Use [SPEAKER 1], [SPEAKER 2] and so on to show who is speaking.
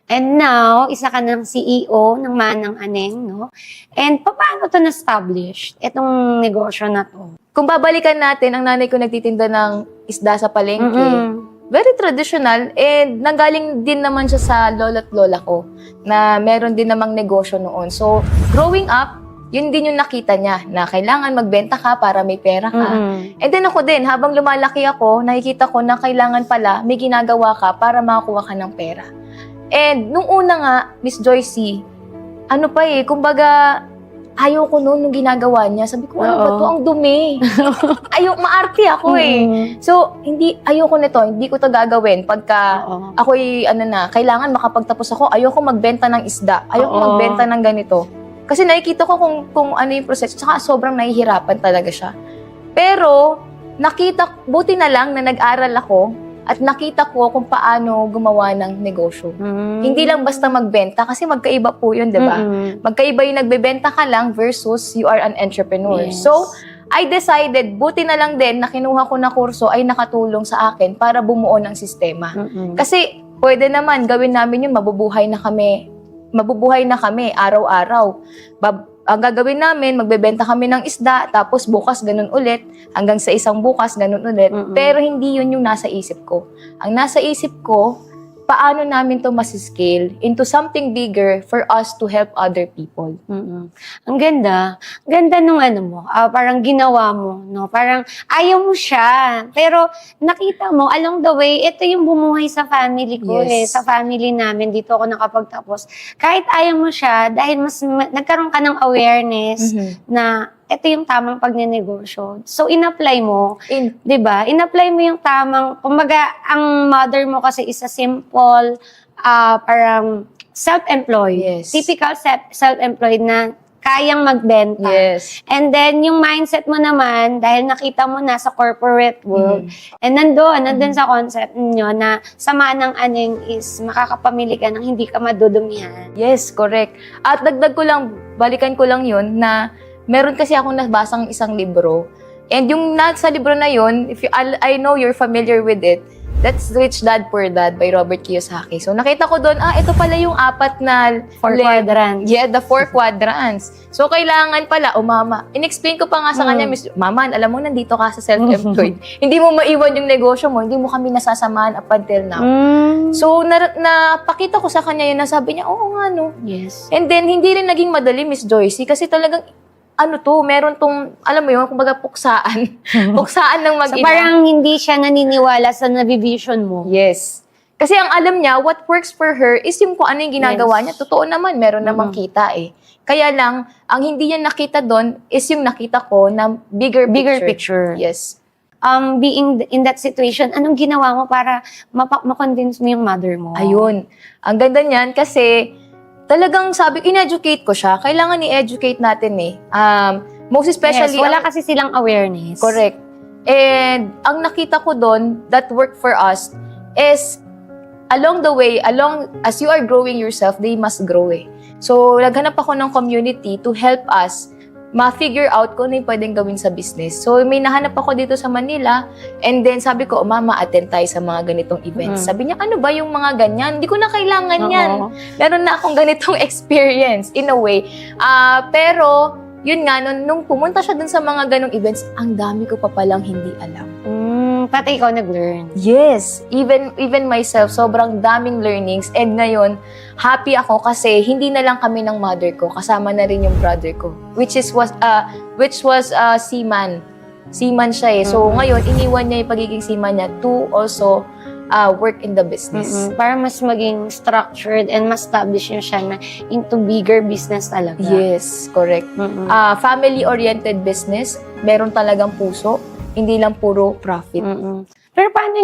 [SPEAKER 1] And now, isa ka ng CEO ng Manang Aneng, no? And paano to na-establish, itong negosyo na to?
[SPEAKER 2] Kung babalikan natin, ang nanay ko nagtitinda ng isda sa palengke. Very traditional, and nanggaling din naman siya sa lolo't lola ko na meron din namang negosyo noon. So, growing up, yun din yung nakita niya na kailangan magbenta ka para may pera ka. And then ako din, habang lumalaki ako, nakikita ko na kailangan pala may ginagawa ka para makakuha ka ng pera. And nung una nga, Miss Joycey, kumbaga, ayaw ko noon nung ginagawa niya. Sabi ko, ano ba to? Ang dumi. Maarte ako eh. So, ayoko nito, hindi ko to gagawin. Pagka ako'y, kailangan makapagtapos ako, ayoko magbenta ng isda. Ayoko magbenta ng ganito. Kasi nakikita ko kung ano yung proseso. Tsaka sobrang nahihirapan talaga siya. Pero, buti na lang na nag-aral ako at nakita ko kung paano gumawa ng negosyo. Hindi lang basta magbenta kasi magkaiba po yun, di ba? Magkaiba yung nagbebenta ka lang versus you are an entrepreneur.
[SPEAKER 1] Yes.
[SPEAKER 2] So, I decided, buti na lang din na kinuha ko na kurso ay nakatulong sa akin para bumuo ng sistema. Kasi pwede naman gawin namin yun, mabubuhay na kami araw-araw. Ang gagawin namin, magbebenta kami ng isda, tapos bukas ganun ulit, hanggang sa isang bukas ganun ulit. Pero hindi yun yung nasa isip ko. Ang nasa isip ko, paano namin to mas-scale into something bigger for us to help other people.
[SPEAKER 1] Ang ganda. Ganda nung parang ginawa mo, no? Parang ayaw mo siya. Pero nakita mo, along the way, ito yung bumuhay sa family ko sa family namin, dito ako nakapagtapos. Kahit ayaw mo siya, dahil nagkaroon ka ng awareness na ito yung tamang pagnenegosyo. So, in-apply mo, di ba? In-apply mo yung tamang, kumbaga, ang mother mo kasi is a simple, parang self-employed. Typical self-employed na kayang magbenta. And then, yung mindset mo naman, dahil nakita mo na sa corporate world, and nandun sa concept nyo na sama ng aning is makakapamili ka ng hindi ka madudumihan.
[SPEAKER 2] Yes, correct. At balikan ko lang yun na meron kasi akong nabasang isang libro. And yung nasa libro na yun, I know you're familiar with it, that's Rich Dad, Poor Dad by Robert Kiyosaki. So nakita ko doon, ito pala yung 4 na
[SPEAKER 1] 4 quadrants.
[SPEAKER 2] Yeah, the 4 quadrants. So kailangan pala, mama, in-explain ko pa nga sa kanya, Mama, alam mo, nandito ka sa self-employed. Hindi mo maiwan yung negosyo mo, hindi mo kami nasasamahan up until now. So napakita ko sa kanya yun, nasabi niya, oo nga no.
[SPEAKER 1] Yes.
[SPEAKER 2] And then, hindi rin naging madali, Miss Joycey, kasi talagang meron tong, alam mo yun, kumbaga puksaan. Puksaan ng mag-ina.
[SPEAKER 1] So parang hindi siya naniniwala sa nabivision mo.
[SPEAKER 2] Yes. Kasi ang alam niya, what works for her is yung kung ano yung ginagawa niya. Totoo naman, meron namang kita eh. Kaya lang, ang hindi niya nakita doon is yung nakita ko na bigger picture. Yes.
[SPEAKER 1] Being in that situation, anong ginawa mo para ma-convince mo yung mother mo?
[SPEAKER 2] Ayun. Ang ganda niyan kasi talagang sabi, in-educate ko siya. Kailangan i-educate natin eh. Most especially...
[SPEAKER 1] Yes, wala kasi silang awareness.
[SPEAKER 2] Correct. And ang nakita ko doon that worked for us is along the way, as you are growing yourself, they must grow eh. So, naghanap ako ng community to help us ma-figure out kung ano yung pwedeng gawin sa business. So, may nahanap ako dito sa Manila, and then sabi ko, Mama, attend tayo sa mga ganitong events. Sabi niya, ano ba yung mga ganyan? Hindi ko na kailangan yan. Meron na akong ganitong experience, in a way. Pero, yun nga, nung pumunta siya dun sa mga ganong events, ang dami ko pa palang hindi alam.
[SPEAKER 1] Pati ikaw nag-learn.
[SPEAKER 2] Yes. Even myself, sobrang daming learnings. And ngayon, happy ako kasi hindi na lang kami ng mother ko, kasama na rin yung brother ko. Which was seaman. Seaman siya eh. So ngayon, iniwan niya yung pagiging seaman niya to also work in the business.
[SPEAKER 1] Para mas maging structured and mas establish niya siya na into bigger business talaga.
[SPEAKER 2] Yes, correct. Family-oriented business, meron talagang puso, hindi lang puro profit.
[SPEAKER 1] Pero paano